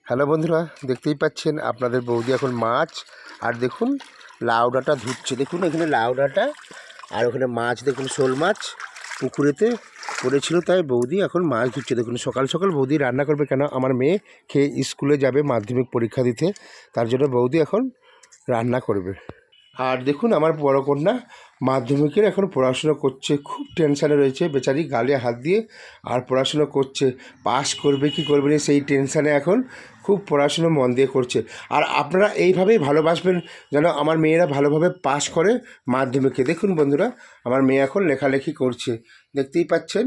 Hello বন্ধুরা, দেখতেই পাচ্ছেন আপনাদের বৌদি এখন মাছ আর দেখুন লাউ ডাঁটা ধুচ্ছে। দেখুন এখানে লাউ ডাঁটা আর ওখানে মাছ, দেখুন শোল মাছ পুকুরেতে পড়েছিল, তাই বৌদি এখন মাছ ধুচ্ছে। দেখুন সকাল সকাল বৌদি রান্না করবে, কেন আমার মেয়ে খেয়ে স্কুলে যাবে মাধ্যমিক পরীক্ষা দিতে, তার জন্য বৌদি এখন রান্না করবে। আর দেখুন আমার বড় কন্যা মাধ্যমিকের এখন পড়াশুনো করছে, খুব টেনশানে রয়েছে বেচারি, গালে হাত দিয়ে আর পড়াশুনো করছে। পাস করবে কি করবে না সেই টেনশানে এখন খুব পড়াশুনো মন দিয়ে করছে। আর আপনারা এইভাবেই ভালোবাসবেন যেন আমার মেয়েরা ভালোভাবে পাস করে মাধ্যমিকে। দেখুন বন্ধুরা, আমার মেয়ে এখন লেখালেখি করছে, দেখতেই পাচ্ছেন,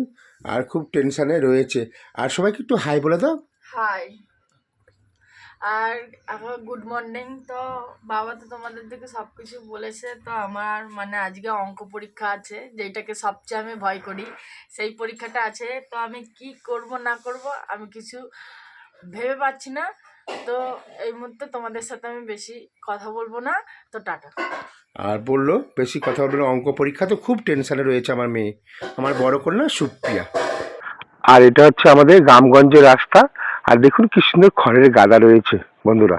আর খুব টেনশানে রয়েছে। আর সবাইকে একটু হাই বলে দাও। হাই। আর এখন গুড মর্নিং। তো বাবা তো তোমাদের থেকে সব কিছু বলেছে। তো আমার মানে আজকে অঙ্ক পরীক্ষা আছে, যেটাকে সবচেয়ে আমি ভয় করি, সেই পরীক্ষাটা আছে। তো আমি কি করব না করব আমি কিছু ভেবে পাচ্ছি না। তো এই মুহূর্তে তোমাদের সাথে আমি বেশি কথা বলবো না। তো টাটা। আর বললো বেশি কথা বলবে না, অঙ্ক পরীক্ষা, তো খুব টেনশানে রয়েছে আমার মেয়ে, আমার বড় কন্যা সুপ্রিয়া। আর এটা হচ্ছে আমাদের গ্রামগঞ্জের রাস্তা, আর দেখুন কি সুন্দর খড়ের গাদা রয়েছে বন্ধুরা।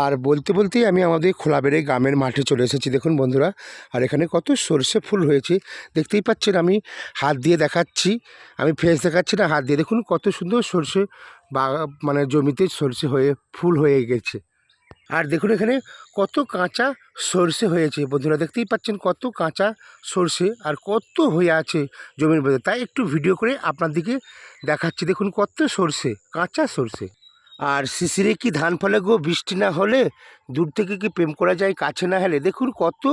আর বলতে বলতেই আমি আমাদের খোলাবেড়ে গ্রামের মাঠে চলে এসেছি, দেখুন বন্ধুরা। আর এখানে কত সর্ষে ফুল হয়েছে, দেখতেই পাচ্ছেন, আমি হাত দিয়ে দেখাচ্ছি, আমি ফেস দেখাচ্ছি না, হাত দিয়ে দেখুন কত সুন্দর সর্ষে বা মানে জমিতে সর্ষে হয়ে ফুল হয়ে গেছে। আর দেখুন এখানে কত কাঁচা সর্ষে হয়েছে বন্ধুরা, দেখতেই পাচ্ছেন কত কাঁচা সর্ষে আর কত হয়ে আছে জমির মধ্যে, তাই একটু ভিডিও করে আপনাদেরকে দেখাচ্ছি। দেখুন কত সর্ষে, কাঁচা সর্ষে। আর শিশিরে কি ধান ফলে গো, বৃষ্টি না হলে, দূর থেকে কি প্রেম করা যায় কাছে না হেলে। দেখুন কত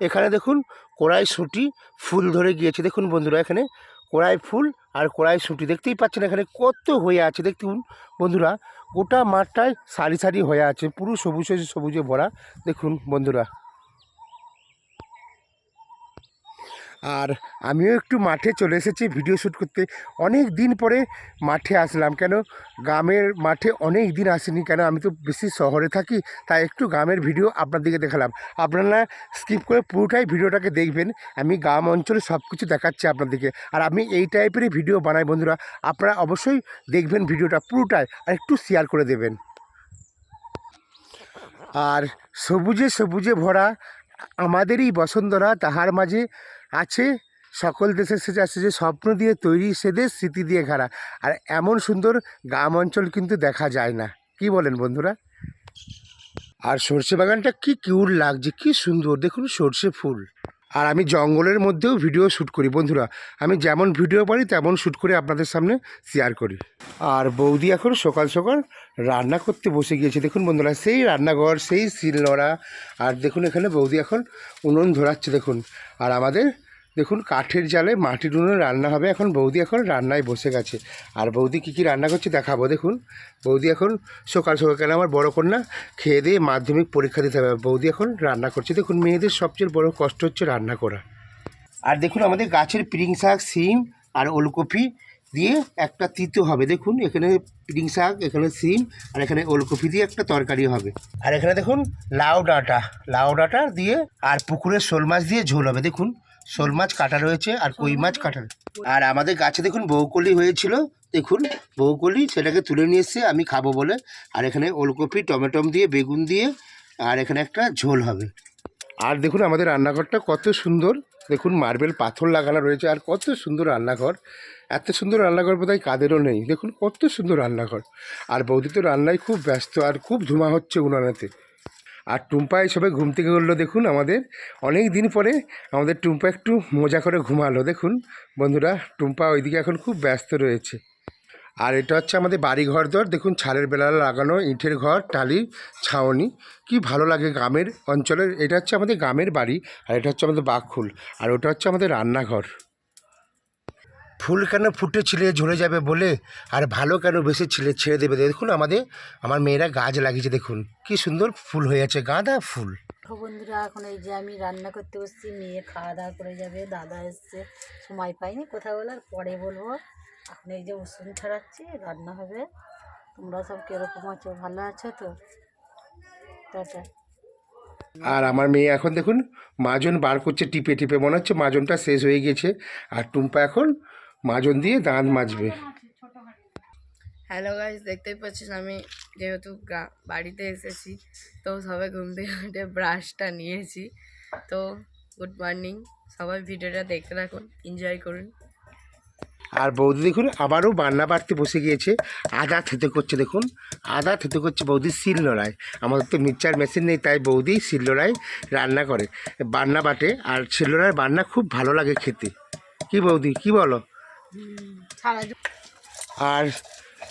এখানে দেখুন কড়াইশুঁটি ফুল ধরে গিয়েছে, দেখুন বন্ধুরা এখানে কড়াই ফুল আর কড়াইশুঁটি দেখতেই পাচ্ছেন এখানে কত হয়ে আছে। দেখুন বন্ধুরা গোটা মাঠটায় সারি সারি হয়ে আছে, পুরো সবুজে সবুজে ভরা, দেখুন বন্ধুরা। আর আমিও একটু মাঠে চলে এসেছি ভিডিও শ্যুট করতে, অনেক দিন পরে মাঠে আসলাম, কেন গ্রামের মাঠে অনেক দিন আসিনি, কেন আমি তো বেশি শহরে থাকি, তাই একটু গ্রামের ভিডিও আপনাদেরকে দেখালাম। আপনারা স্কিপ করে পুরোটাই ভিডিওটাকে দেখবেন, আমি গ্রাম অঞ্চলে সব কিছু দেখাচ্ছি আপনাদেরকে। আর আমি এই টাইপেরই ভিডিও বানাই বন্ধুরা, আপনারা অবশ্যই দেখবেন ভিডিওটা পুরোটাই, আর একটু শেয়ার করে দেবেন। আর সবুজে সবুজে ভরা আমাদেরই বসুন্ধরা, তাহার মাঝে আছে সকল দেশের সেজে আসছে যে স্বপ্ন দিয়ে তৈরি সে দেশ, স্মৃতি দিয়ে ঘেরা। আর এমন সুন্দর গ্রাম অঞ্চল কিন্তু দেখা যায় না, কি বলেন বন্ধুরা? আর সর্ষে বাগানটা কি কিউট লাগছে, কি সুন্দর, দেখুন সর্ষে ফুল। আর আমি জঙ্গলের মধ্যেও ভিডিও শ্যুট করি বন্ধুরা, আমি যেমন ভিডিও পারি তেমন শ্যুট করে আপনাদের সামনে শেয়ার করি। আর বৌদি এখন সকাল সকাল রান্না করতে বসে গিয়েছে, দেখুন বন্ধুরা, সেই রান্নাঘর, সেই শিলনোড়া, আর দেখুন এখানে বৌদি এখন উনুন ধরাচ্ছে দেখুন। আর আমাদের দেখুন কাঠের জালে মাটির উনুনে রান্না হবে, এখন বৌদি এখন রান্নায় বসে গেছে। আর বৌদি কী কী রান্না করছে দেখাবো। দেখুন বৌদি এখন সকাল সকাল, কেন আমার বড় কন্যা খেয়ে দিয়ে মাধ্যমিক পরীক্ষা দিতে হবে, বৌদি এখন রান্না করছে। দেখুন মেয়েদের সবচেয়ে বড় কষ্ট হচ্ছে রান্না করা। আর দেখুন আমাদের গাছের পিরিং শাক, সিম আর ওলকপি দিয়ে একটা তিতো হবে, দেখুন এখানে পিরিং শাক, এখানে সিম আর এখানে ওলকপি দিয়ে একটা তরকারি হবে। আর এখানে দেখুন লাউ ডাঁটা দিয়ে আর পুকুরের শোল মাছ দিয়ে ঝোল হবে। দেখুন শোল মাছ কাটা রয়েছে আর কই মাছ কাটা। আর আমাদের গাছে দেখুন বউকলি হয়েছিল, দেখুন বউকলি, সেটাকে তুলে নিয়ে এসে আমি খাবো বলে। আর এখানে ওলকপি, টমেটম দিয়ে, বেগুন দিয়ে, আর এখানে একটা ঝোল হবে। আর দেখুন আমাদের রান্নাঘরটা কত সুন্দর, দেখুন মার্বেল পাথর লাগানো রয়েছে, আর কত সুন্দর রান্নাঘর, এত সুন্দর রান্নাঘর বোধহয় কাদেরও নেই, দেখুন কত সুন্দর রান্নাঘর। আর বৌদি তো রান্নায় খুব ব্যস্ত, আর খুব ধোঁয়া হচ্ছে উনানেতে। আর টুম্পা সবে ঘুম থেকে উঠলো, দেখুন আমাদের অনেক দিন পরে আমাদের টুম্পা একটু মজা করে ঘুমালো। দেখুন বন্ধুরা টুম্পা ওইদিকে এখন খুব ব্যস্ত রয়েছে। আর এটা হচ্ছে আমাদের বাড়ি ঘর দর, দেখুন ছাদের বেলা লাগানো ইটের ঘর, টালি, ছাউনি, কি ভালো লাগে গ্রামের অঞ্চলের। এটা হচ্ছে আমাদের গ্রামের বাড়ি, আর এটা হচ্ছে আমাদের বাঘখুল, আর ওটা হচ্ছে আমাদের রান্নাঘর। ফুল কেন ফুটেছিলে ঝরে যাবে বলে, আর ভালো কেন বেসেছিলে ছেড়ে দেবে। দেখুন আমার মেয়েরা গাছ লাগিয়েছে, দেখুন কি সুন্দর ফুল হয়ে আছে, গাঁদা ফুল। বন্ধুরা এখন এই যে আমি রান্না করতে বসছি, মেয়ে খাওয়া দাওয়া করে যাবে, দাদা এসছে, সময় পাইনি কথা বলার, পরে বলবো। এখন এই যে উসুন ছাড়াচ্ছি, রান্না হবে। তোমরা সব কীরকম আছো, ভালো আছো তো? টাটা। আর আমার মেয়ে এখন দেখুন মাজন বার করছে টিপে টিপে, মনে হচ্ছে মাজনটা শেষ হয়ে গেছে। আর টুম্পা এখন মাজন দিয়ে দাঁত মাজবে। হ্যালো গাইস, দেখতেই পাচ্ছিস আমি যেহেতু বাড়িতে এসেছি তো সবাই ঘুম থেকে উঠে ব্রাশটা নিয়েছি। তো গুড মর্নিং, সবাই ভিডিওটা দেখতে থাকুন, এনজয় করুন। আর বৌদি দেখুন আবারও বান্না বাড়তে বসে গিয়েছে, আদা থেতে করছে। দেখুন আদা থেতে করছে বৌদি শিলনোড়ায়। আমাদের তো মিক্সচার মেশিন নেই, তাই বৌদি শিলনোড়ায় রান্না করে, বান্না বাটে। আর শিলনোড়ার বান্না খুব ভালো লাগে খেতে। কি বৌদি, কি বলো? সারা আর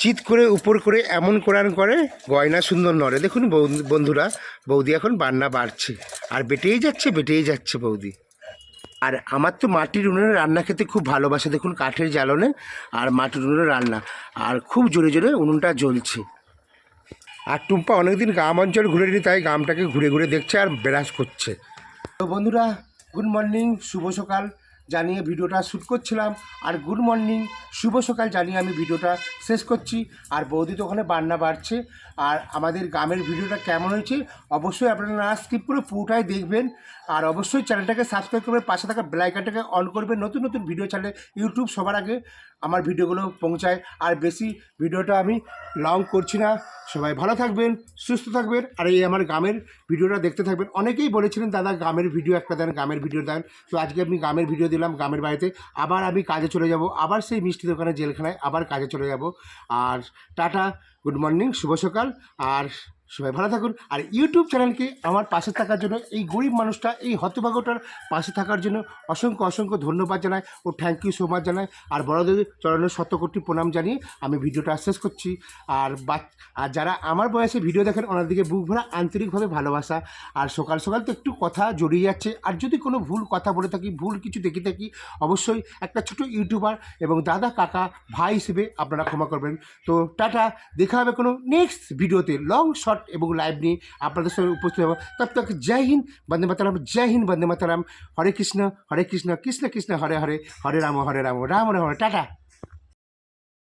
চিৎ করে উপর করে এমন কোরআন করে গয়না সুন্দর নড়ে। দেখুন বন্ধুরা, বৌদি এখন বান্না বাড়ছে আর বেটেই যাচ্ছে বৌদি। আর আমার তো মাটির উনুনে রান্না খেতে খুব ভালোবাসে। দেখুন কাঠের জ্বালনে আর মাটির উনুনে রান্না, আর খুব জোরে জোরে উনুনটা জ্বলছে। আর টুম্পা অনেকদিন গ্রাম অঞ্চল ঘুরেনি, তাই গ্রামটাকে ঘুরে ঘুরে দেখছে আর বেরাস করছে। তো বন্ধুরা, গুড মর্নিং, শুভ সকাল জানিয়ে ভিডিওটা শ্যুট করছিলাম। আর গুড মর্নিং, শুভ সকাল জানিয়ে আমি ভিডিওটা শেষ করছি। আর বৌদি তো ওখানে বান্না বাড়ছে। আর আমাদের গ্রামের ভিডিওটা কেমন হয়েছে অবশ্যই আপনারা না স্কিপ করে পুরোটাই দেখবেন। আর অবশ্যই চ্যানেলটাকে সাবস্ক্রাইব করবেন, পাশে থাকা বেল আইকনটাকে অন করবেন। নতুন নতুন ভিডিও ছাড়লে ইউটিউব সবার আগে আমার ভিডিওগুলো পৌঁছায়। আর বেশি ভিডিওটা আমি লং করছি না। সবাই ভালো থাকবেন, সুস্থ থাকবেন। আর এই আমার গ্রামের ভিডিওটা দেখতে থাকবেন। অনেকেই বলেছিলেন দাদা গ্রামের ভিডিও একটা দেন, গ্রামের ভিডিও দেন। তো আজকে আমি গ্রামের ভিডিও দিলাম গ্রামের বাড়িতে। আবার আমি কাজে চলে যাব, আবার সেই মিষ্টি দোকানে জেলখানায় আবার কাজে চলে যাব। আর টাটা, গুড মর্নিং, শুভ সকাল। আর সবাই ভালো থাকুন। আর ইউটিউব চ্যানেলকে আমার পাশে থাকার জন্য, এই গরিব মানুষটা, এই হতভাগ্যটার পাশে থাকার জন্য অসংখ্য অসংখ্য ধন্যবাদ জানাই ও থ্যাংক ইউ সো মাচ জানাই। আর বড়দের চরণের শতকোটি প্রণাম জানিয়ে আমি ভিডিওটা শেষ করছি। আর যারা আমার বয়সে ভিডিও দেখেন ওনাদেরকে বুক ভরা আন্তরিকভাবে ভালোবাসা। আর সকাল সকাল তো একটু কথা জড়িয়ে যাচ্ছে, আর যদি কোনো ভুল কথা বলে থাকি, ভুল কিছু দেখে থাকি, অবশ্যই একটা ছোট ইউটিউবার এবং দাদা কাকা ভাই হিসেবে আপনারা ক্ষমা করবেন। তো টাটা, দেখা হবে কোনো নেক্সট ভিডিওতে লং শর্ট এবং লাইভ নিয়ে আপনাদের সঙ্গে উপস্থিত হবো। তব তক জয় হিন্দ, বন্দে মাতরম, জয় হিন্দ, বন্দে মাতরম। হরে কৃষ্ণ কৃষ্ণ কৃষ্ণ হরে হরে, হরে রাম রাম রাম। টাটা।